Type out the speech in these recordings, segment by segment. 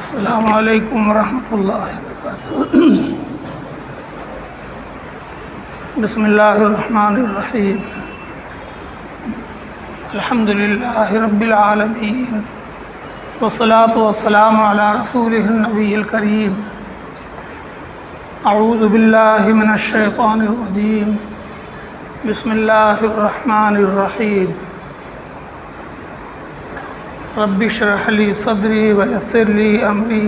السلام علیکم ورحمۃ اللہ وبرکاتہ۔ بسم اللہ الرحمن الرحیم۔ الحمد للہ رب العالمین والصلاة والسلام علی رسولہ النبی الکریم۔ اعوذ باللہ من الشیطان الرجیم۔ بسم اللہ الرحمن الرحیم۔ رب اشرح لی صدری ویسر لی امری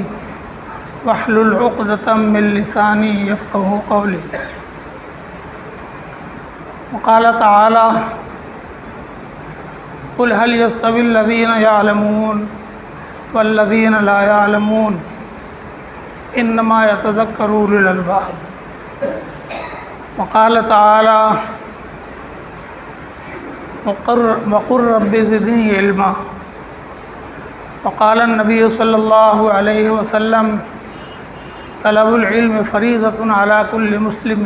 واحلل عقدۃ من لسانی یفقہوا قولی۔ وقال تعالی قل هل يستوي الذین یعلمون والذین لا یعلمون انما یتذکر اولو الالباب۔ وقال تعالی وقل رب زدنی علما۔ وقال النبی صلی اللہ علیہ وسلم طلب العلم فریضۃ علی کل مسلم۔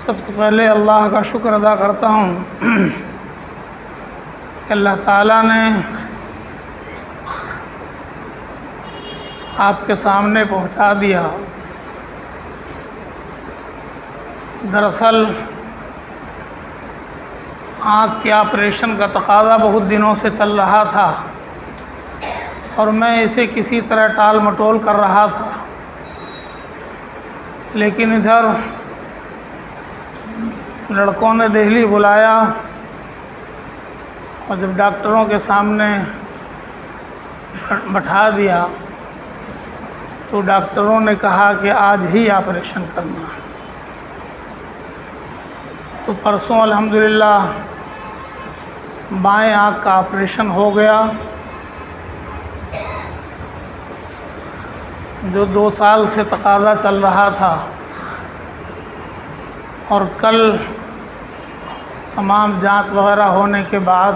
سب سے پہلے اللہ کا شکر ادا کرتا ہوں کہ اللہ تعالیٰ نے آپ کے سامنے پہنچا دیا۔ دراصل آنکھ کے آپریشن کا تقاضا بہت دنوں سے چل رہا تھا اور میں اسے کسی طرح ٹال مٹول کر رہا تھا، لیکن ادھر لڑکوں نے دہلی بلایا اور جب ڈاکٹروں کے سامنے بٹھا دیا تو ڈاکٹروں نے کہا کہ آج ہی آپریشن کرنا ہے۔ تو پرسوں الحمدللہ بائیں آنکھ کا آپریشن ہو گیا، جو 2 سال سے تقاضا چل رہا تھا، اور کل تمام جانچ وغیرہ ہونے کے بعد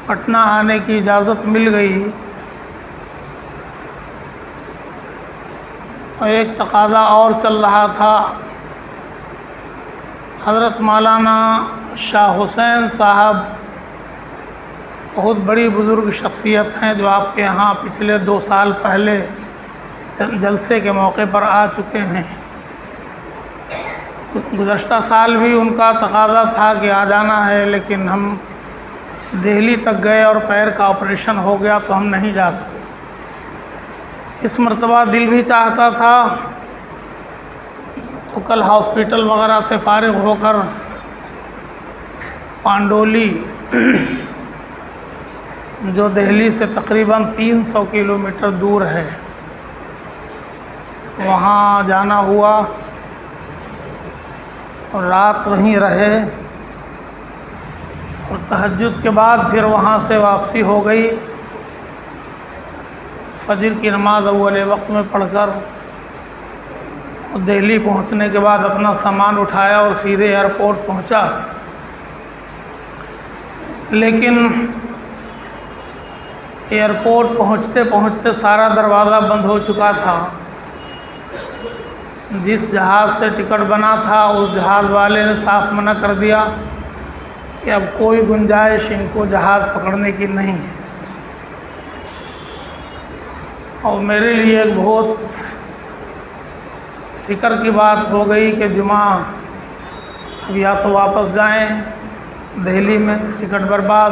پٹنہ آنے کی اجازت مل گئی۔ اور ایک تقاضا اور چل رہا تھا، حضرت مولانا شاہ حسین صاحب بہت بڑی بزرگ شخصیت ہیں جو آپ کے یہاں پچھلے 2 سال پہلے جلسے کے موقع پر آ چکے ہیں۔ گزشتہ سال بھی ان کا تقاضا تھا کہ آ جانا ہے، لیکن ہم دہلی تک گئے اور پیر کا آپریشن ہو گیا تو ہم نہیں جا سکے۔ اس مرتبہ دل بھی چاہتا تھا تو کل ہاسپٹل وغیرہ سے فارغ ہو کر پانڈولی جو دہلی سے تقریباً 300 کلومیٹر دور ہے وہاں جانا ہوا اور رات وہیں رہے، اور تہجد کے بعد پھر وہاں سے واپسی ہو گئی۔ فجر کی نماز اول وقت میں پڑھ کر دہلی پہنچنے کے بعد اپنا سامان اٹھایا اور سیدھے ایئرپورٹ پہنچا، لیکن ایئرپورٹ پہنچتے پہنچتے سارا دروازہ بند ہو چکا تھا۔ جس جہاز سے ٹکٹ بنا تھا اس جہاز والے نے صاف منع کر دیا کہ اب کوئی گنجائش ان کو جہاز پکڑنے کی نہیں ہے۔ اور میرے لیے ایک بہت فکر کی بات ہو گئی کہ جمعہ اب یا تو واپس جائیں دہلی میں، ٹکٹ برباد۔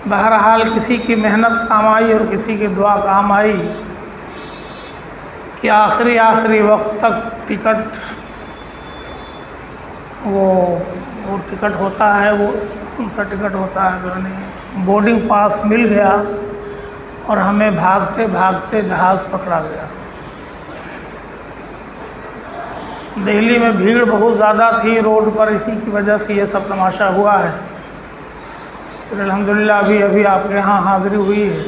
بہرحال کسی کی محنت کام آئی اور کسی کی دعا کام آئی کہ آخری وقت تک ٹکٹ وہ ٹکٹ ہوتا ہے، وہ کون سا ٹکٹ ہوتا ہے یعنی بورڈنگ پاس مل گیا اور ہمیں بھاگتے بھاگتے جہاز پکڑا گیا۔ دہلی میں بھیڑ بہت زیادہ تھی روڈ پر، اسی کی وجہ سے یہ سب تماشا ہوا ہے۔ پھر الحمدللہ ابھی آپ کے یہاں حاضری ہوئی ہے۔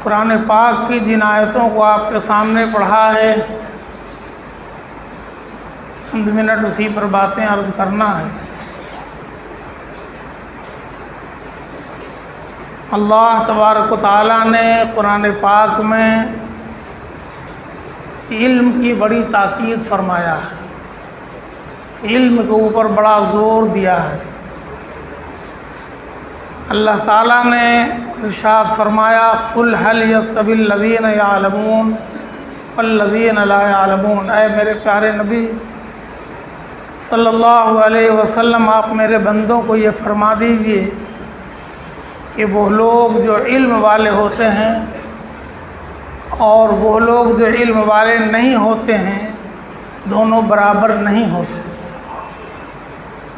قرآن پاک کی جن آیتوں کو آپ کے سامنے پڑھا ہے، چند منٹ اسی پر باتیں عرض کرنا ہے۔ اللہ تبارک و تعالیٰ نے قرآن پاک میں علم کی بڑی تاکید فرمایا ہے۔ علم کے اوپر بڑا زور دیا ہے۔ اللہ تعالیٰ نے ارشاد فرمایا قل هل يستوي الذين يعلمون والذين لا يعلمون، اے میرے پیارے نبی صلی اللہ علیہ وسلم، آپ میرے بندوں کو یہ فرما دیجئے کہ وہ لوگ جو علم والے ہوتے ہیں اور وہ لوگ جو علم والے نہیں ہوتے ہیں دونوں برابر نہیں ہو سکتے۔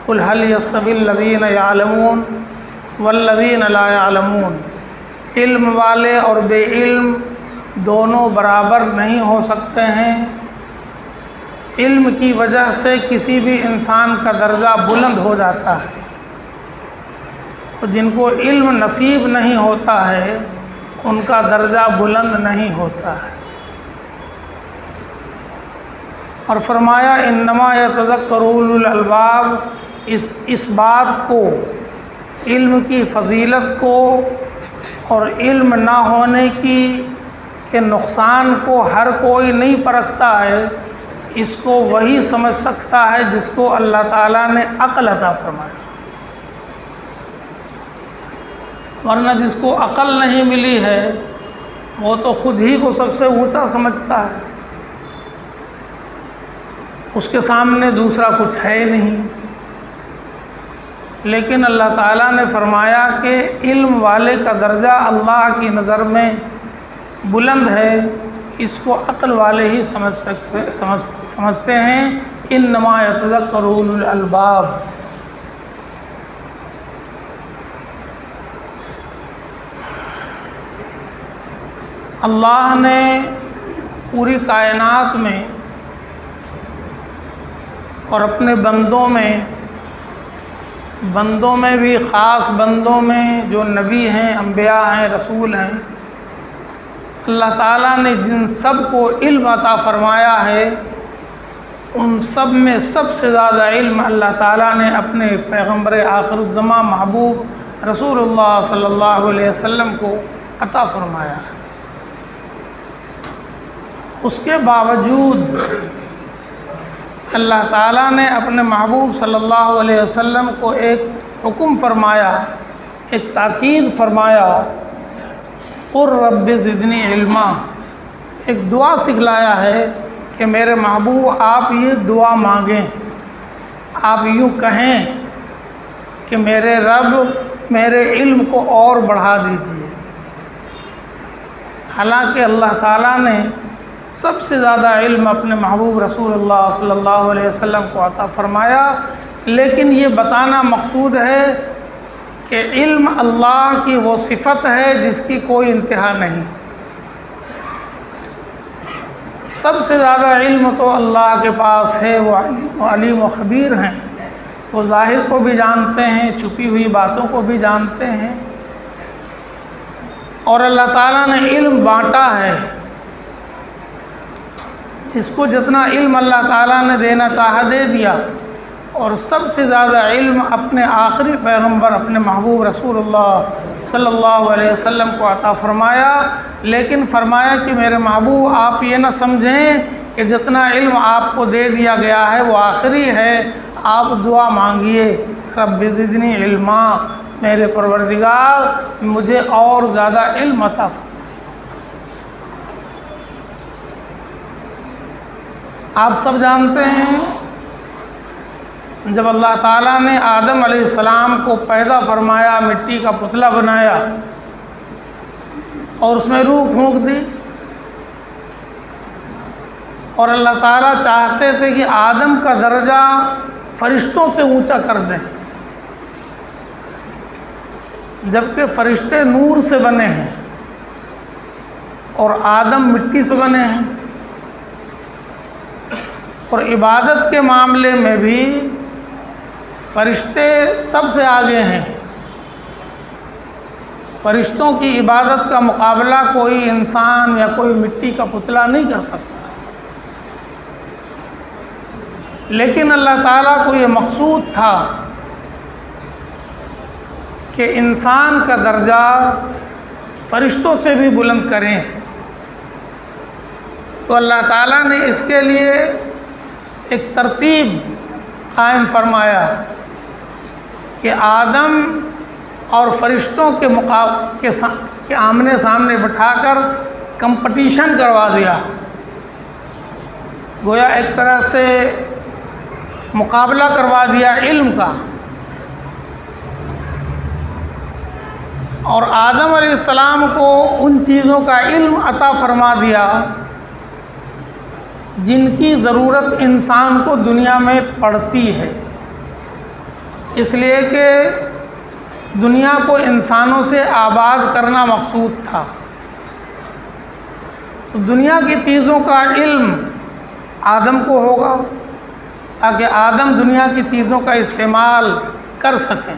قل هل يستوي الذين يعلمون والذين لا يعلمون، علم والے اور بے علم دونوں برابر نہیں ہو سکتے ہیں۔ علم کی وجہ سے کسی بھی انسان کا درجہ بلند ہو جاتا ہے، اور جن کو علم نصیب نہیں ہوتا ہے ان کا درجہ بلند نہیں ہوتا ہے۔ اور فرمایا انما یتذکر اولو الالباب، اس بات کو، علم کی فضیلت کو اور علم نہ ہونے کی کے نقصان کو ہر کوئی نہیں پرکھتا ہے، اس کو وہی سمجھ سکتا ہے جس کو اللہ تعالیٰ نے عقل عطا فرمایا، ورنہ جس کو عقل نہیں ملی ہے وہ تو خود ہی کو سب سے اونچا سمجھتا ہے، اس کے سامنے دوسرا کچھ ہے نہیں۔ لیکن اللہ تعالیٰ نے فرمایا کہ علم والے کا درجہ اللہ کی نظر میں بلند ہے، اس کو عقل والے ہی سمجھتے ہیں۔ انما یتذکر اولو الالباب۔ اللہ نے پوری کائنات میں اور اپنے بندوں میں بھی خاص بندوں میں جو نبی ہیں، انبیاء ہیں، رسول ہیں، اللہ تعالیٰ نے جن سب کو علم عطا فرمایا ہے ان سب میں سب سے زیادہ علم اللہ تعالیٰ نے اپنے پیغمبر آخر الزماں محبوب رسول اللہ صلی اللہ علیہ وسلم کو عطا فرمایا ہے۔ اس کے باوجود اللہ تعالیٰ نے اپنے محبوب صلی اللہ علیہ وسلم کو ایک حکم فرمایا، ایک تاکید فرمایا، قل رب زدنی علما، ایک دعا سکھلایا ہے کہ میرے محبوب آپ یہ دعا مانگیں، آپ یوں کہیں کہ میرے رب میرے علم کو اور بڑھا دیجیے۔ حالانکہ اللہ تعالیٰ نے سب سے زیادہ علم اپنے محبوب رسول اللہ صلی اللہ علیہ وسلم کو عطا فرمایا، لیکن یہ بتانا مقصود ہے کہ علم اللہ کی وہ صفت ہے جس کی کوئی انتہا نہیں۔ سب سے زیادہ علم تو اللہ کے پاس ہے، وہ علیم و خبیر ہیں، وہ ظاہر کو بھی جانتے ہیں، چھپی ہوئی باتوں کو بھی جانتے ہیں۔ اور اللہ تعالیٰ نے علم بانٹا ہے، جس کو جتنا علم اللہ تعالیٰ نے دینا چاہا دے دیا، اور سب سے زیادہ علم اپنے آخری پیغمبر اپنے محبوب رسول اللہ صلی اللہ علیہ وسلم کو عطا فرمایا۔ لیکن فرمایا کہ میرے محبوب آپ یہ نہ سمجھیں کہ جتنا علم آپ کو دے دیا گیا ہے وہ آخری ہے، آپ دعا مانگیے رب زدنی علما، میرے پروردگار مجھے اور زیادہ علم عطا فرما۔ آپ سب جانتے ہیں جب اللہ تعالیٰ نے آدم علیہ السلام کو پیدا فرمایا، مٹی کا پتلا بنایا اور اس میں روح پھونک دی، اور اللہ تعالیٰ چاہتے تھے کہ آدم کا درجہ فرشتوں سے اونچا کر دیں، جبکہ فرشتے نور سے بنے ہیں اور آدم مٹی سے بنے ہیں، اور عبادت کے معاملے میں بھی فرشتے سب سے آگے ہیں۔ فرشتوں کی عبادت کا مقابلہ کوئی انسان یا کوئی مٹی کا پتلا نہیں کر سکتا، لیکن اللہ تعالیٰ کو یہ مقصود تھا کہ انسان کا درجہ فرشتوں سے بھی بلند کریں، تو اللہ تعالیٰ نے اس کے لیے ایک ترتیب قائم فرمایا کہ آدم اور فرشتوں کے آمنے سامنے بٹھا کر کمپٹیشن کروا دیا، گویا ایک طرح سے مقابلہ کروا دیا علم کا، اور آدم علیہ السلام کو ان چیزوں کا علم عطا فرما دیا جن کی ضرورت انسان کو دنیا میں پڑتی ہے، اس لیے کہ دنیا کو انسانوں سے آباد کرنا مقصود تھا۔ تو دنیا کی چیزوں کا علم آدم کو ہوگا تاکہ آدم دنیا کی چیزوں کا استعمال کر سکیں۔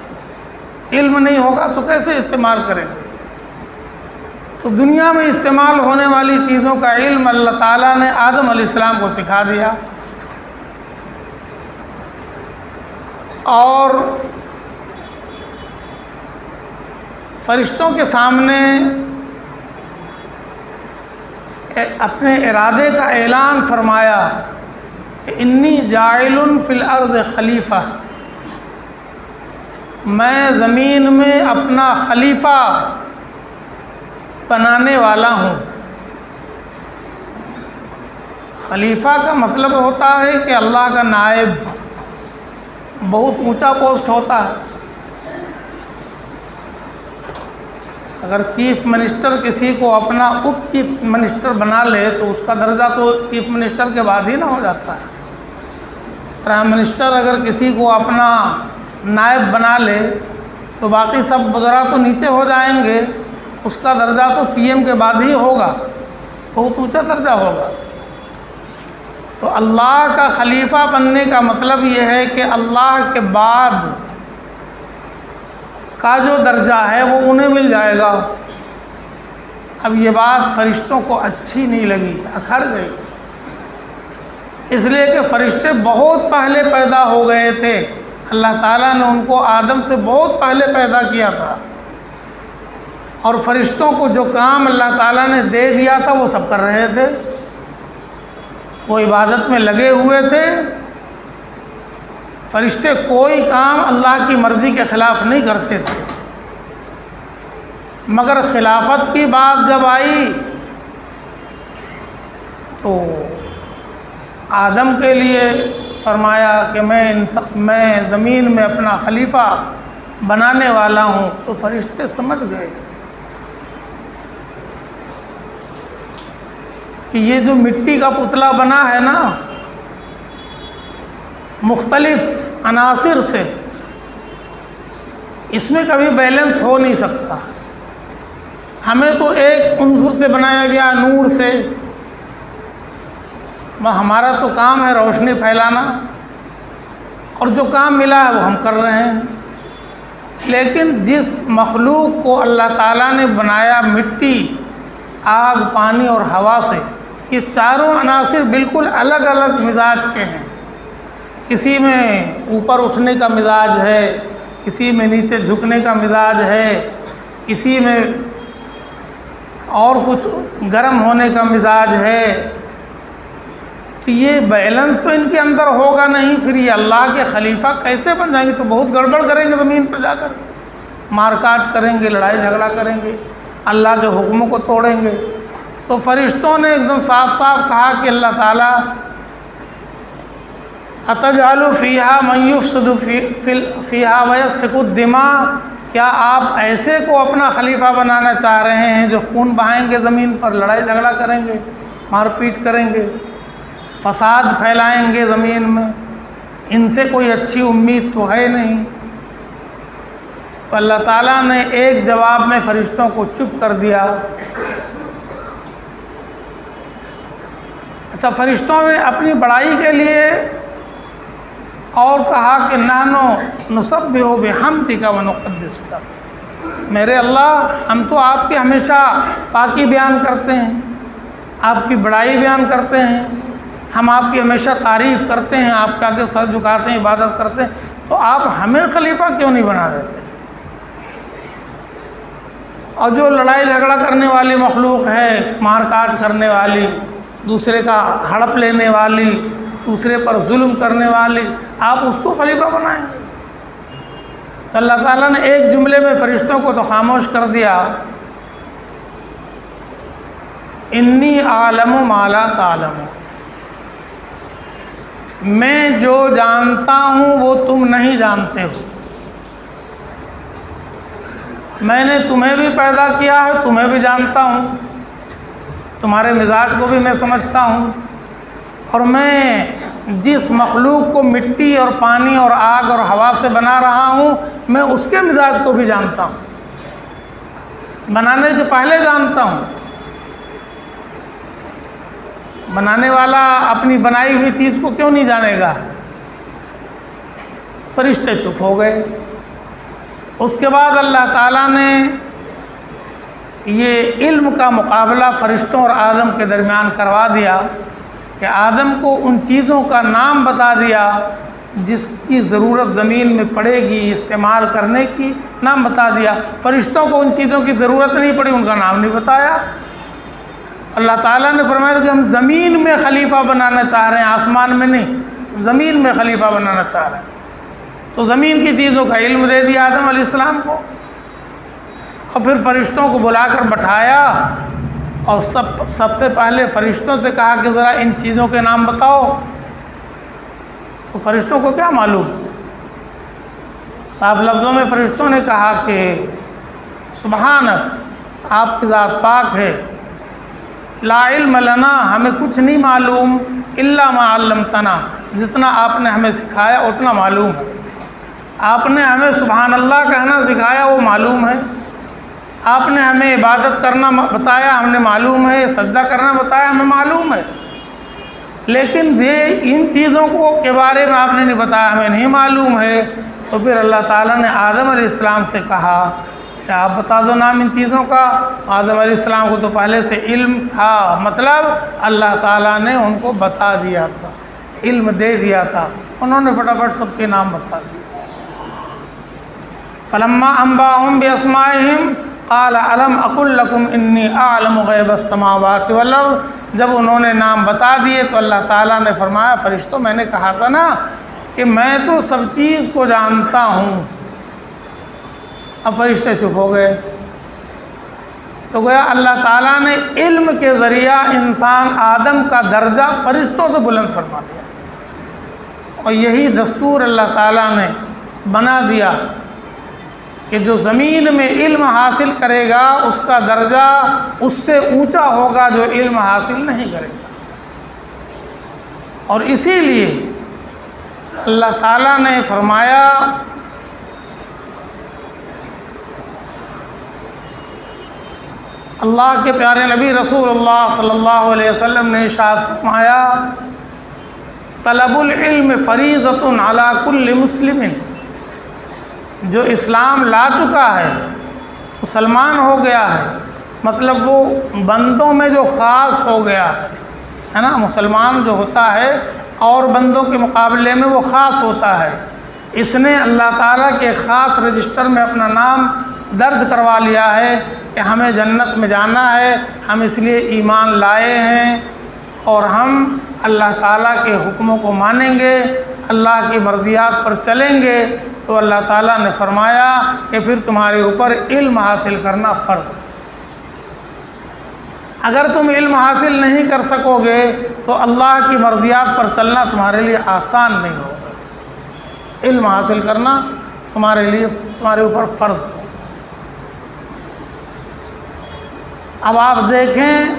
علم نہیں ہوگا تو کیسے استعمال کریں گے؟ تو دنیا میں استعمال ہونے والی چیزوں کا علم اللہ تعالیٰ نے آدم علیہ السلام کو سکھا دیا، اور فرشتوں کے سامنے اپنے ارادے کا اعلان فرمایا کہ انی جاعل فی الارض خلیفہ، میں زمین میں اپنا خلیفہ بنانے والا ہوں۔ خلیفہ کا مطلب ہوتا ہے کہ اللہ کا نائب، بہت اونچا پوسٹ ہوتا ہے۔ اگر چیف منسٹر کسی کو اپنا اپ چیف منسٹر بنا لے تو اس کا درجہ تو چیف منسٹر کے بعد ہی نہ ہو جاتا ہے۔ پرائم منسٹر اگر کسی کو اپنا نائب بنا لے تو باقی سب وزراء تو نیچے ہو جائیں گے، اس کا درجہ تو پی ایم کے بعد ہی ہوگا، بہت اونچا درجہ ہوگا۔ تو اللہ کا خلیفہ بننے کا مطلب یہ ہے کہ اللہ کے بعد کا جو درجہ ہے وہ انہیں مل جائے گا۔ اب یہ بات فرشتوں کو اچھی نہیں لگی، اکھر گئی، اس لیے کہ فرشتے بہت پہلے پیدا ہو گئے تھے، اللہ تعالیٰ نے ان کو آدم سے بہت پہلے پیدا کیا تھا، اور فرشتوں کو جو کام اللہ تعالیٰ نے دے دیا تھا وہ سب کر رہے تھے، وہ عبادت میں لگے ہوئے تھے۔ فرشتے کوئی کام اللہ کی مرضی کے خلاف نہیں کرتے تھے، مگر خلافت کی بات جب آئی تو آدم کے لیے فرمایا کہ میں زمین میں اپنا خلیفہ بنانے والا ہوں، تو فرشتے سمجھ گئے کہ یہ جو مٹی کا پتلا بنا ہے نا، مختلف عناصر سے، اس میں کبھی بیلنس ہو نہیں سکتا۔ ہمیں تو ایک عنصر سے بنایا گیا، نور سے، ہمارا تو کام ہے روشنی پھیلانا، اور جو کام ملا ہے وہ ہم کر رہے ہیں۔ لیکن جس مخلوق کو اللہ تعالیٰ نے بنایا مٹی، آگ، پانی اور ہوا سے، یہ چاروں عناصر بالکل الگ الگ مزاج کے ہیں۔ کسی میں اوپر اٹھنے کا مزاج ہے، کسی میں نیچے جھکنے کا مزاج ہے، کسی میں اور کچھ گرم ہونے کا مزاج ہے۔ تو یہ بیلنس تو ان کے اندر ہوگا نہیں، پھر یہ اللہ کے خلیفہ کیسے بن جائیں گے؟ تو بہت گڑبڑ کریں گے زمین پر جا کر، مار کاٹ کریں گے، لڑائی جھگڑا کریں گے، اللہ کے حکموں کو توڑیں گے۔ تو فرشتوں نے ایک دم صاف صاف کہا کہ اللہ تعالیٰ اتجعل فیہا من یفسد فیہا ویسفک الدماء، کیا آپ ایسے کو اپنا خلیفہ بنانا چاہ رہے ہیں جو خون بہائیں گے زمین پر، لڑائی جھگڑا کریں گے، مار پیٹ کریں گے، فساد پھیلائیں گے زمین میں؟ ان سے کوئی اچھی امید تو ہے نہیں۔ تو اللہ تعالیٰ نے ایک جواب میں فرشتوں کو چپ کر دیا۔ اچھا، فرشتوں نے اپنی بڑائی کے لیے اور کہا کہ نحنو نسبح بحمدک ونقدس لک، میرے اللہ ہم تو آپ کی ہمیشہ پاکی بیان کرتے ہیں، آپ کی بڑائی بیان کرتے ہیں، ہم آپ کی ہمیشہ تعریف کرتے ہیں، آپ کے آگے سر جھکاتے ہیں، عبادت کرتے ہیں، تو آپ ہمیں خلیفہ کیوں نہیں بنا دیتے؟ اور جو لڑائی جھگڑا کرنے والی مخلوق ہے، مار کاٹ کرنے والی، دوسرے کا ہڑپ لینے والی، دوسرے پر ظلم کرنے والے، آپ اس کو خلیفہ بنائیں گے؟ تو اللہ تعالیٰ نے ایک جملے میں فرشتوں کو تو خاموش کر دیا، انی اعلم ما لا تعلمون، میں جو جانتا ہوں وہ تم نہیں جانتے ہو، میں نے تمہیں بھی پیدا کیا ہے، تمہیں بھی جانتا ہوں، تمہارے مزاج کو بھی میں سمجھتا ہوں، اور میں جس مخلوق کو مٹی اور پانی اور آگ اور ہوا سے بنا رہا ہوں، میں اس کے مزاج کو بھی جانتا ہوں، بنانے کے پہلے جانتا ہوں۔ بنانے والا اپنی بنائی ہوئی چیز کو کیوں نہیں جانے گا؟ فرشتے چپ ہو گئے۔ اس کے بعد اللہ تعالیٰ نے یہ علم کا مقابلہ فرشتوں اور آدم کے درمیان کروا دیا کہ آدم کو ان چیزوں کا نام بتا دیا جس کی ضرورت زمین میں پڑے گی استعمال کرنے کی، نام بتا دیا۔ فرشتوں کو ان چیزوں کی ضرورت نہیں پڑی، ان کا نام نہیں بتایا۔ اللہ تعالیٰ نے فرمایا کہ ہم زمین میں خلیفہ بنانا چاہ رہے ہیں، آسمان میں نہیں، زمین میں خلیفہ بنانا چاہ رہے ہیں۔ تو زمین کی چیزوں کا علم دے دیا آدم علیہ السلام کو، اور پھر فرشتوں کو بلا کر بٹھایا اور سب سے پہلے فرشتوں سے کہا کہ ذرا ان چیزوں کے نام بتاؤ۔ تو فرشتوں کو کیا معلوم؟ صاف لفظوں میں فرشتوں نے کہا کہ سبحانک، آپ کی ذات پاک ہے، لا علم لنا، ہمیں کچھ نہیں معلوم، الا ما علمتنا، جتنا آپ نے ہمیں سکھایا اتنا معلوم ہے۔ آپ نے ہمیں سبحان اللہ کہنا سکھایا، وہ معلوم ہے۔ آپ نے ہمیں عبادت کرنا بتایا، ہم نے معلوم ہے۔ سجدہ کرنا بتایا، ہمیں معلوم ہے۔ لیکن یہ ان چیزوں کے بارے میں آپ نے نہیں بتایا، ہمیں نہیں معلوم ہے۔ تو پھر اللہ تعالیٰ نے آدم علیہ السلام سے کہا کہ آپ بتا دو نام ان چیزوں کا۔ آدم علیہ السلام کو تو پہلے سے علم تھا، مطلب اللہ تعالیٰ نے ان کو بتا دیا تھا، علم دے دیا تھا، انہوں نے فٹافٹ سب کے نام بتا دیے۔ فلما انباهم باسمائهم قال الم اقل لكم انی اعلم غیب السماوات والارض، جب انہوں نے نام بتا دیے تو اللہ تعالیٰ نے فرمایا فرشتوں میں نے کہا تھا نا کہ میں تو سب چیز کو جانتا ہوں۔ اب فرشتے چپ ہو گئے۔ تو گویا اللہ تعالیٰ نے علم کے ذریعہ انسان آدم کا درجہ فرشتوں سے بلند فرما دیا، اور یہی دستور اللہ تعالیٰ نے بنا دیا کہ جو زمین میں علم حاصل کرے گا اس کا درجہ اس سے اونچا ہوگا جو علم حاصل نہیں کرے گا۔ اور اسی لیے اللہ تعالیٰ نے فرمایا اللہ کے پیارے نبی رسول اللہ صلی اللہ علیہ وسلم نے ارشاد فرمایا طلب العلم فریضۃ علی کل مسلم، جو اسلام لا چکا ہے، مسلمان ہو گیا ہے، مطلب وہ بندوں میں جو خاص ہو گیا ہے نا، مسلمان جو ہوتا ہے اور بندوں کے مقابلے میں وہ خاص ہوتا ہے، اس نے اللہ تعالیٰ کے خاص رجسٹر میں اپنا نام درج کروا لیا ہے کہ ہمیں جنت میں جانا ہے، ہم اس لیے ایمان لائے ہیں اور ہم اللہ تعالیٰ کے حکموں کو مانیں گے، اللہ کی مرضیات پر چلیں گے۔ تو اللہ تعالیٰ نے فرمایا کہ پھر تمہارے اوپر علم حاصل کرنا فرض ہے۔ اگر تم علم حاصل نہیں کر سکو گے تو اللہ کی مرضیات پر چلنا تمہارے لیے آسان نہیں ہوگا۔ علم حاصل کرنا تمہارے اوپر فرض ہے۔ اب آپ دیکھیں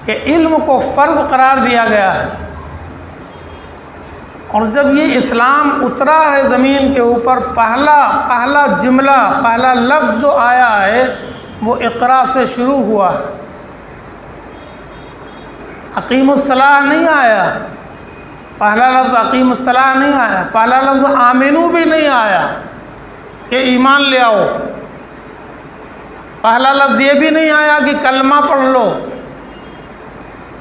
کہ علم کو فرض قرار دیا گیا ہے، اور جب یہ اسلام اترا ہے زمین کے اوپر، پہلا جملہ، پہلا لفظ جو آیا ہے وہ اقرا سے شروع ہوا ہے۔ اقیم الصلاۃ نہیں آیا، پہلا لفظ اقیم الصلاۃ نہیں آیا، پہلا لفظ آمنو بھی نہیں آیا کہ ایمان لے آؤ، پہلا لفظ یہ بھی نہیں آیا کہ کلمہ پڑھ لو،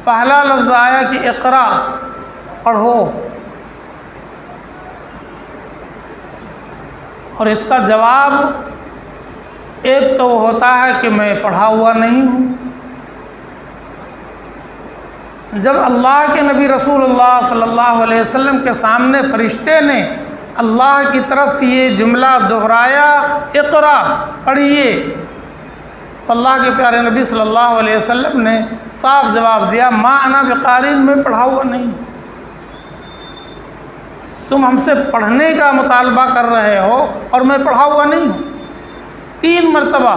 پہلا لفظ آیا کہ اقرا، پڑھو۔ اور اس کا جواب ایک تو ہوتا ہے کہ میں پڑھا ہوا نہیں ہوں، جب اللہ کے نبی رسول اللہ صلی اللہ علیہ وسلم کے سامنے فرشتے نے اللہ کی طرف سے یہ جملہ دہرایا، اقرا، پڑھیے، تو اللہ کے پیارے نبی صلی اللہ علیہ وسلم نے صاف جواب دیا، ما انا بقارئ، میں پڑھا ہوا نہیں، تم ہم سے پڑھنے کا مطالبہ کر رہے ہو اور میں پڑھا ہوا نہیں ہوں۔ 3 مرتبہ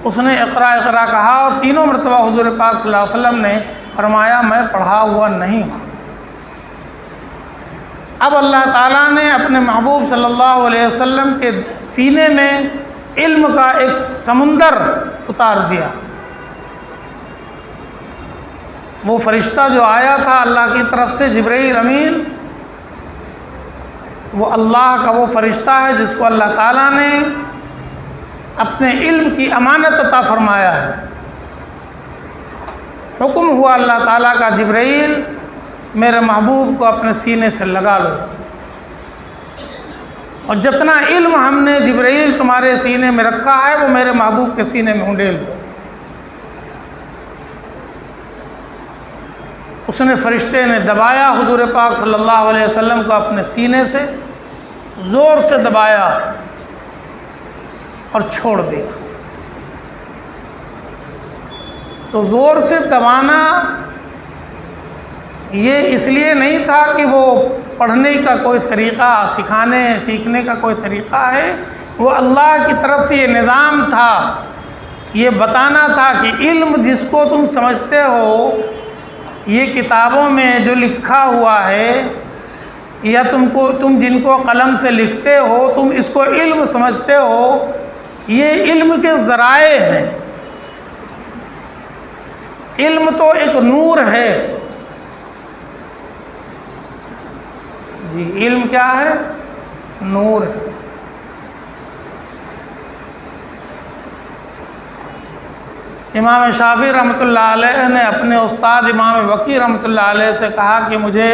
اس نے اقرا اقرا کہا، اور تینوں مرتبہ حضور پاک صلی اللہ علیہ وسلم نے فرمایا میں پڑھا ہوا نہیں ہوں۔ اب اللہ تعالیٰ نے اپنے محبوب صلی اللہ علیہ وسلم کے سینے میں علم کا ایک سمندر اتار دیا۔ وہ فرشتہ جو آیا تھا اللہ کی طرف سے، جبرائیل امین، وہ اللہ کا وہ فرشتہ ہے جس کو اللہ تعالیٰ نے اپنے علم کی امانت عطا فرمایا ہے۔ حکم ہوا اللہ تعالیٰ کا، جبرائیل میرے محبوب کو اپنے سینے سے لگا لو، اور جتنا علم ہم نے جبرائیل تمہارے سینے میں رکھا ہے وہ میرے محبوب کے سینے میں انڈیل دو۔ اس نے فرشتے نے دبایا حضور پاک صلی اللہ علیہ وسلم کو اپنے سینے سے، زور سے دبایا اور چھوڑ دیا۔ تو زور سے دبانا یہ اس لیے نہیں تھا کہ وہ پڑھنے کا کوئی طریقہ، سکھانے سیکھنے کا کوئی طریقہ ہے، وہ اللہ کی طرف سے یہ نظام تھا، یہ بتانا تھا کہ علم جس کو تم سمجھتے ہو، یہ کتابوں میں جو لکھا ہوا ہے، یا تم جن کو قلم سے لکھتے ہو، تم اس کو علم سمجھتے ہو، یہ علم کے ذرائع ہیں۔ علم تو ایک نور ہے، جی علم کیا ہے؟ نور ہے۔ امام شافعی رحمۃ اللہ علیہ نے اپنے استاد امام وکیع رحمۃ اللہ علیہ سے کہا کہ مجھے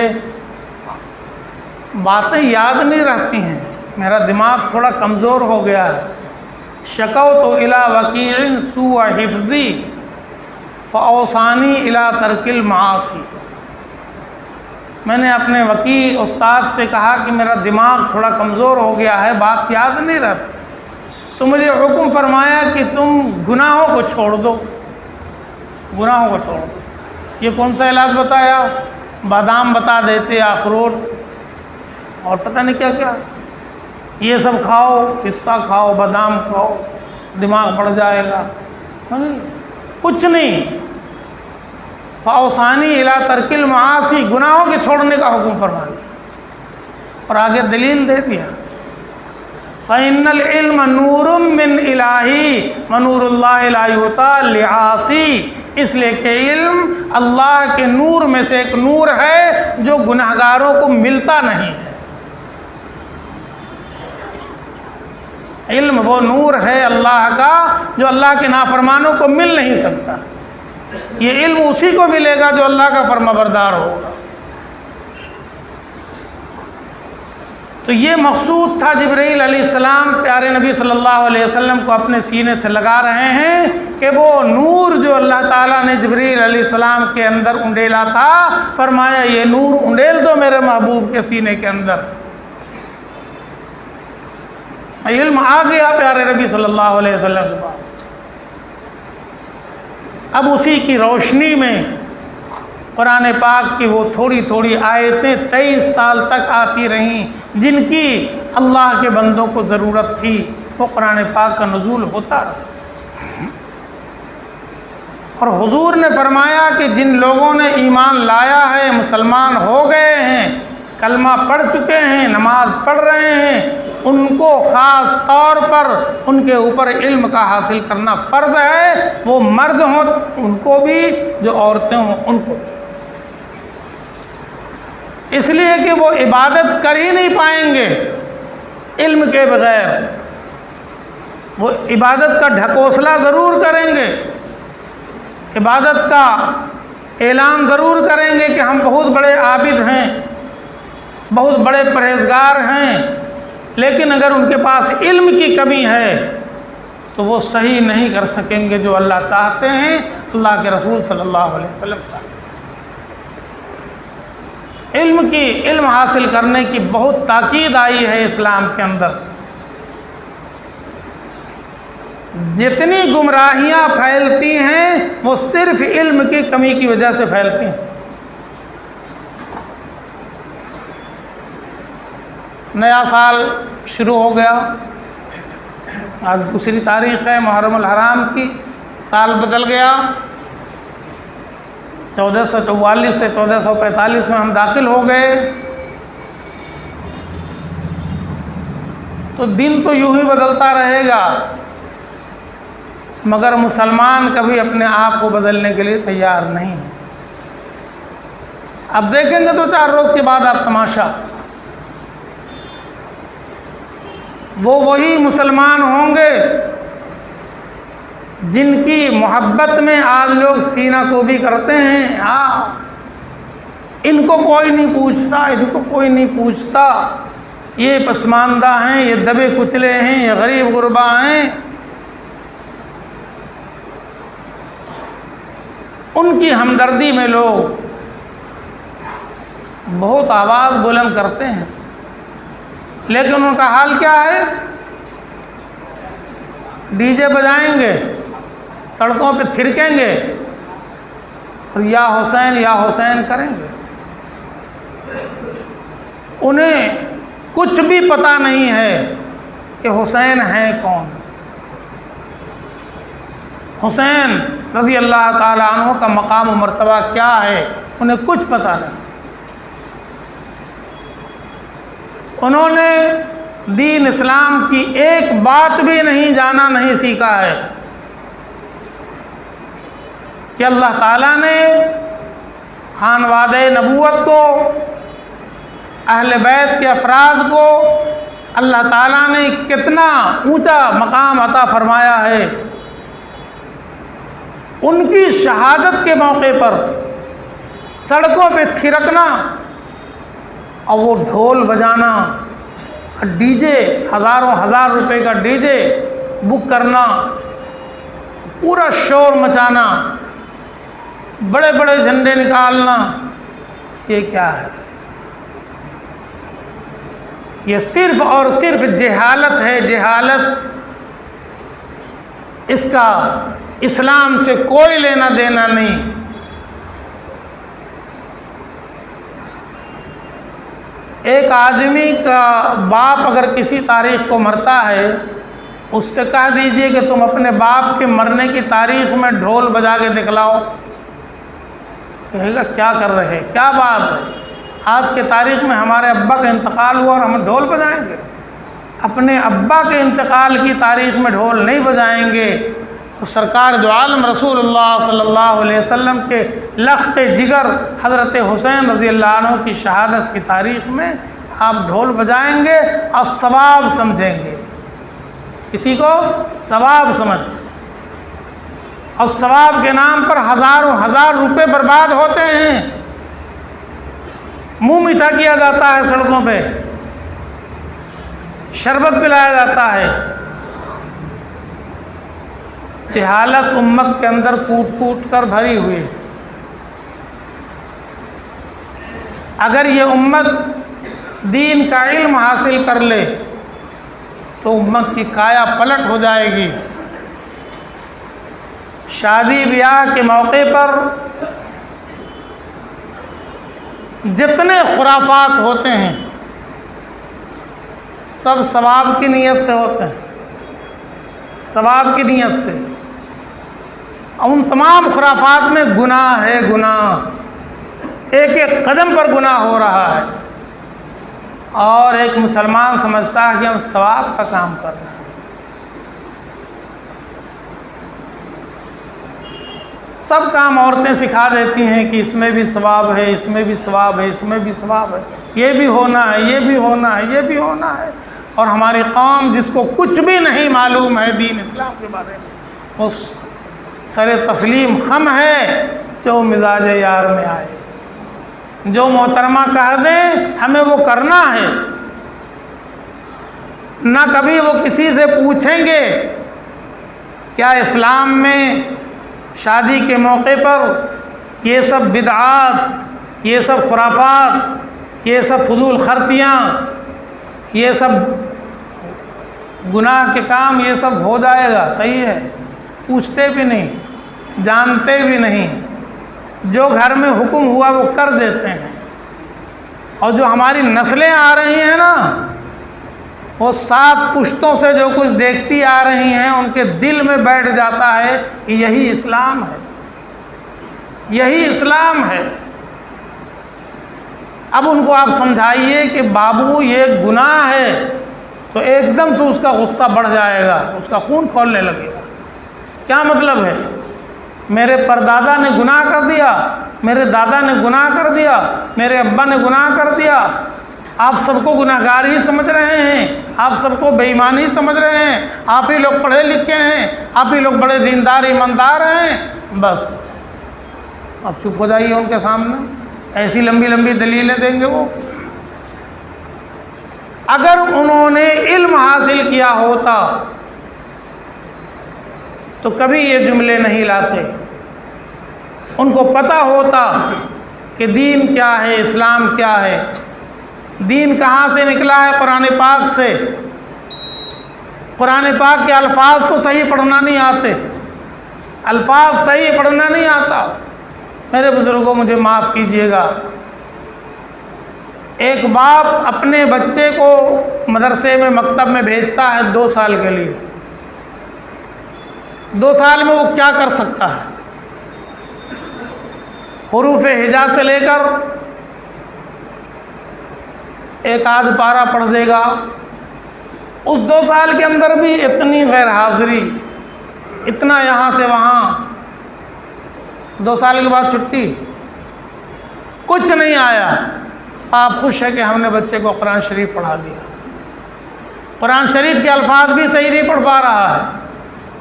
باتیں یاد نہیں رہتی ہیں، میرا دماغ تھوڑا کمزور ہو گیا ہے۔ شکوت الی وکیع سوء حفظی فاوصانی الی ترک المعاصی، میں نے اپنے وکیع استاد سے کہا کہ میرا دماغ تھوڑا کمزور ہو گیا ہے، بات یاد نہیں رہتی، تو مجھے حکم فرمایا کہ تم گناہوں کو چھوڑ دو، گناہوں کو چھوڑ دو۔ یہ کون سا علاج بتایا؟ بادام بتا دیتے، اخروٹ اور پتہ نہیں کیا کیا، یہ سب کھاؤ، پستہ کھاؤ، بادام کھاؤ، دماغ بڑھ جائے گا، کچھ نہیں۔ فاوصانی الی ترک المعاصی، گناہوں کے چھوڑنے کا حکم فرما دیا، اور آگے دلیل دے دیا، فَإِنَّ الْعِلْمَ نُورٌ مِّنْ إِلَٰهِ وَنُورُ اللَّهِ لَا يُؤْتَىٰ لِعَاصِي، اس لیے کہ علم اللہ کے نور میں سے ایک نور ہے جو گناہگاروں کو ملتا نہیں ہے۔ علم وہ نور ہے اللہ کا جو اللہ کے نافرمانوں کو مل نہیں سکتا، یہ علم اسی کو ملے گا جو اللہ کا فرما بردار ہوگا۔ تو یہ مقصود تھا، جبرائیل علیہ السلام پیارے نبی صلی اللہ علیہ وسلم کو اپنے سینے سے لگا رہے ہیں کہ وہ نور جو اللہ تعالیٰ نے جبرائیل علیہ السلام کے اندر انڈیلا تھا، فرمایا یہ نور انڈیل دو میرے محبوب کے سینے کے اندر۔ علم آ گیا پیارے نبی صلی اللہ علیہ وسلم کے پاس۔ اب اسی کی روشنی میں قرآن پاک کی وہ تھوڑی تھوڑی آیتیں 23 سال تک آتی رہیں جن کی اللہ کے بندوں کو ضرورت تھی، وہ قرآن پاک کا نزول ہوتا رہا۔ اور حضور نے فرمایا کہ جن لوگوں نے ایمان لایا ہے، مسلمان ہو گئے ہیں، کلمہ پڑھ چکے ہیں، نماز پڑھ رہے ہیں، ان کو خاص طور پر ان کے اوپر علم کا حاصل کرنا فرض ہے، وہ مرد ہوں ان کو بھی، جو عورتیں ہوں ان کو بھی، اس لیے کہ وہ عبادت کر ہی نہیں پائیں گے علم کے بغیر۔ وہ عبادت کا ڈھکوسلا ضرور کریں گے، عبادت کا اعلان ضرور کریں گے کہ ہم بہت بڑے عابد ہیں، بہت بڑے پرہیزگار ہیں، لیکن اگر ان کے پاس علم کی کمی ہے تو وہ صحیح نہیں کر سکیں گے جو اللہ چاہتے ہیں، اللہ کے رسول صلی اللہ علیہ وسلم چاہتے ہیں۔ علم حاصل کرنے کی بہت تاکید آئی ہے اسلام کے اندر۔ جتنی گمراہیاں پھیلتی ہیں وہ صرف علم کی کمی کی وجہ سے پھیلتی ہیں۔ نیا سال شروع ہو گیا، آج 2 تاریخ ہے محرم الحرام کی، سال بدل گیا، 1444 سے 1445 میں ہم داخل ہو گئے۔ تو دن تو یوں ہی بدلتا رہے گا، مگر مسلمان کبھی اپنے آپ کو بدلنے کے لیے تیار نہیں ہے۔ اب دیکھیں گے 2-4 روز کے بعد آپ تماشا، وہی مسلمان ہوں گے جن کی محبت میں آج لوگ سینہ کو بھی کرتے ہیں۔ ہاں، ان کو کوئی نہیں پوچھتا، ان کو کوئی نہیں پوچھتا، یہ پسماندہ ہیں، یہ دبے کچلے ہیں، یہ غریب غربا ہیں۔ ان کی ہمدردی میں لوگ بہت آواز بلند کرتے ہیں، لیکن ان کا حال کیا ہے؟ ڈی جے بجائیں گے، سڑکوں پہ تھرکیں گے اور یا حسین کریں گے۔ انہیں کچھ بھی پتہ نہیں ہے کہ حسین ہے کون، حسین رضی اللہ تعالی عنہ کا مقام و مرتبہ کیا ہے، انہیں کچھ پتہ نہیں۔ انہوں نے دین اسلام کی ایک بات بھی نہیں جانا، نہیں سیکھا ہے کہ اللہ تعالیٰ نے خانوادہ نبوت کو، اہل بیت کے افراد کو اللہ تعالیٰ نے کتنا اونچا مقام عطا فرمایا ہے۔ ان کی شہادت کے موقع پر سڑکوں پہ تھرکنا اور وہ ڈھول بجانا، ڈی جے، ہزار روپے کا ڈی جے بک کرنا، پورا شور مچانا، بڑے بڑے جھنڈے نکالنا، یہ کیا ہے؟ یہ صرف اور صرف جہالت ہے، جہالت۔ اس کا اسلام سے کوئی لینا دینا نہیں۔ ایک آدمی کا باپ اگر کسی تاریخ کو مرتا ہے، اس سے کہہ دیجئے کہ تم اپنے باپ کے مرنے کی تاریخ میں ڈھول بجا کے دکھلاؤ، کہے گا کیا کر رہے، کیا بات ہے، آج کے تاریخ میں ہمارے ابا کا انتقال ہوا اور ہم ڈھول بجائیں گے؟ اپنے ابا کے انتقال کی تاریخ میں ڈھول نہیں بجائیں گے۔ اور سرکار دو عالم رسول اللہ صلی اللہ علیہ وسلم کے لخت جگر حضرت حسین رضی اللہ عنہ کی شہادت کی تاریخ میں آپ ڈھول بجائیں گے اور ثواب سمجھیں گے، کسی کو ثواب سمجھتے ہیں، اور ثواب کے نام پر ہزار روپے برباد ہوتے ہیں، منہ میٹھا کیا جاتا ہے، سڑکوں پہ شربت پلایا جاتا ہے۔ جہالت امت کے اندر کوٹ کوٹ کر بھری ہوئی۔ اگر یہ امت دین کا علم حاصل کر لے تو امت کی کایا پلٹ ہو جائے گی۔ شادی بیاہ کے موقع پر جتنے خرافات ہوتے ہیں سب ثواب کی نیت سے ہوتے ہیں، ثواب کی نیت سے۔ ان تمام خرافات میں گناہ ہے، گناہ، ایک ایک قدم پر گناہ ہو رہا ہے، اور ایک مسلمان سمجھتا ہے کہ ہم ثواب کا کام کر رہے ہیں۔ سب کام عورتیں سکھا دیتی ہیں کہ اس میں بھی ثواب ہے، اس میں بھی ثواب ہے، اس میں بھی ثواب ہے، یہ بھی ہونا ہے، یہ بھی ہونا ہے، یہ بھی ہونا ہے۔ اور ہماری قوم جس کو کچھ بھی نہیں معلوم ہے دین اسلام کے بارے میں، اس سر تسلیم خم ہے جو مزاج یار میں آئے، جو محترمہ کہہ دیں ہمیں وہ کرنا ہے، نہ کبھی وہ کسی سے پوچھیں گے کیا اسلام میں شادی کے موقع پر یہ سب بدعات یہ سب خرافات، یہ سب فضول خرچیاں، یہ سب گناہ کے کام، یہ سب ہو جائے گا، صحیح ہے، پوچھتے بھی نہیں، جانتے بھی نہیں، جو گھر میں حکم ہوا وہ کر دیتے ہیں۔ اور جو ہماری نسلیں آ رہی ہیں نا، وہ 7 پشتوں سے جو کچھ دیکھتی آ رہی ہیں، ان کے دل میں بیٹھ جاتا ہے کہ یہی اسلام ہے، یہی اسلام ہے۔ اب ان کو آپ سمجھائیے کہ بابو یہ گناہ ہے، تو ایک دم سے اس کا غصہ بڑھ جائے گا، اس کا خون کھولنے لگے گا۔ کیا مطلب ہے؟ میرے پردادا نے گناہ کر دیا، میرے دادا نے گناہ کر دیا، میرے ابا نے گناہ کر دیا، آپ سب کو گناہ گار ہی سمجھ رہے ہیں، آپ سب کو بے ایمان ہی سمجھ رہے ہیں، آپ ہی لوگ پڑھے لکھے ہیں، آپ ہی لوگ بڑے دیندار ایماندار ہیں، بس اب چپ ہو جائیے ان کے سامنے۔ ایسی لمبی لمبی دلیلیں دیں گے وہ۔ اگر انہوں نے علم حاصل کیا ہوتا تو کبھی یہ جملے نہیں لاتے، ان کو پتہ ہوتا کہ دین کیا ہے، اسلام کیا ہے، دین کہاں سے نکلا ہے؟ قرآن پاک سے۔ قرآن پاک کے الفاظ تو صحیح پڑھنا نہیں آتے، الفاظ صحیح پڑھنا نہیں آتا۔ میرے بزرگوں مجھے معاف کیجیے گا، ایک باپ اپنے بچے کو مدرسے میں مکتب میں بھیجتا ہے 2 سال کے لیے۔ 2 سال میں وہ کیا کر سکتا ہے؟ حروف ہجا سے لے کر ایک آدھ پارہ پڑھ دے گا۔ اس 2 سال کے اندر بھی اتنی غیر حاضری، اتنا یہاں سے وہاں، 2 سال کے بعد چھٹی، کچھ نہیں آیا۔ آپ خوش ہیں کہ ہم نے بچے کو قرآن شریف پڑھا دیا، قرآن شریف کے الفاظ بھی صحیح نہیں پڑھ پا رہا ہے،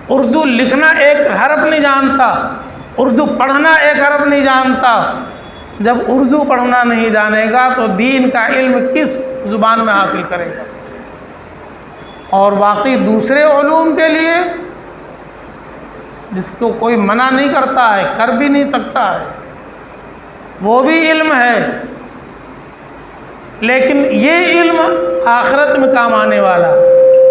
اردو لکھنا ایک حرف نہیں جانتا، اردو پڑھنا ایک حرف نہیں جانتا۔ جب اردو پڑھنا نہیں جانے گا تو دین کا علم کس زبان میں حاصل کرے گا؟ اور واقعی دوسرے علوم کے لیے جس کو کوئی منع نہیں کرتا ہے، کر بھی نہیں سکتا ہے، وہ بھی علم ہے، لیکن یہ علم آخرت میں کام آنے والا،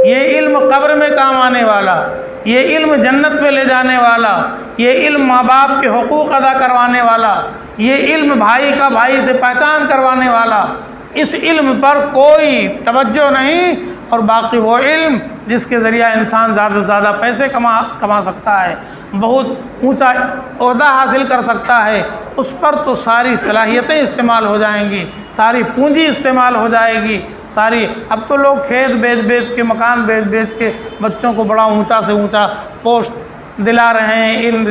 یہ علم قبر میں کام آنے والا، یہ علم جنت میں لے جانے والا، یہ علم ماں باپ کے حقوق ادا کروانے والا، یہ علم بھائی کا بھائی سے پہچان کروانے والا، اس علم پر کوئی توجہ نہیں۔ اور باقی وہ علم جس کے ذریعہ انسان زیادہ سے زیادہ پیسے کما سکتا ہے، بہت اونچا عہدہ حاصل کر سکتا ہے، اس پر تو ساری صلاحیتیں استعمال ہو جائیں گی، ساری پونجی استعمال ہو جائے گی، ساری۔ اب تو لوگ کھیت بیچ کے، مکان بیچ کے بچوں کو بڑا اونچا سے اونچا پوسٹ دلا رہے ہیں، علم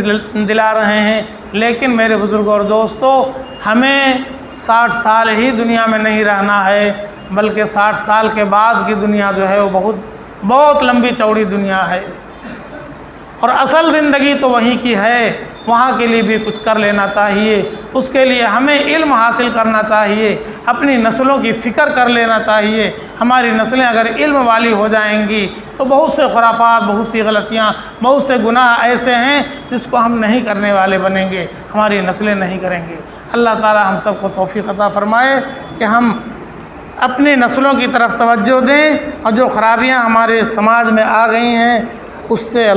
دلا رہے ہیں، لیکن میرے بزرگوں اور دوستوں، ہمیں 60 سال ہی دنیا میں نہیں رہنا ہے، بلکہ 60 سال کے بعد کی دنیا جو ہے وہ بہت لمبی چوڑی دنیا ہے، اور اصل زندگی تو وہیں کی ہے، وہاں کے لیے بھی کچھ کر لینا چاہیے۔ اس کے لیے ہمیں علم حاصل کرنا چاہیے، اپنی نسلوں کی فکر کر لینا چاہیے۔ ہماری نسلیں اگر علم والی ہو جائیں گی تو بہت سے خرافات، بہت سی غلطیاں، بہت سے گناہ ایسے ہیں جس کو ہم نہیں کرنے والے بنیں گے، ہماری نسلیں نہیں کریں گے۔ اللہ تعالی ہم سب کو توفیق عطا فرمائے کہ ہم اپنی نسلوں کی طرف توجہ دیں، اور جو خرابیاں ہمارے سماج میں آ گئی ہیں اس سے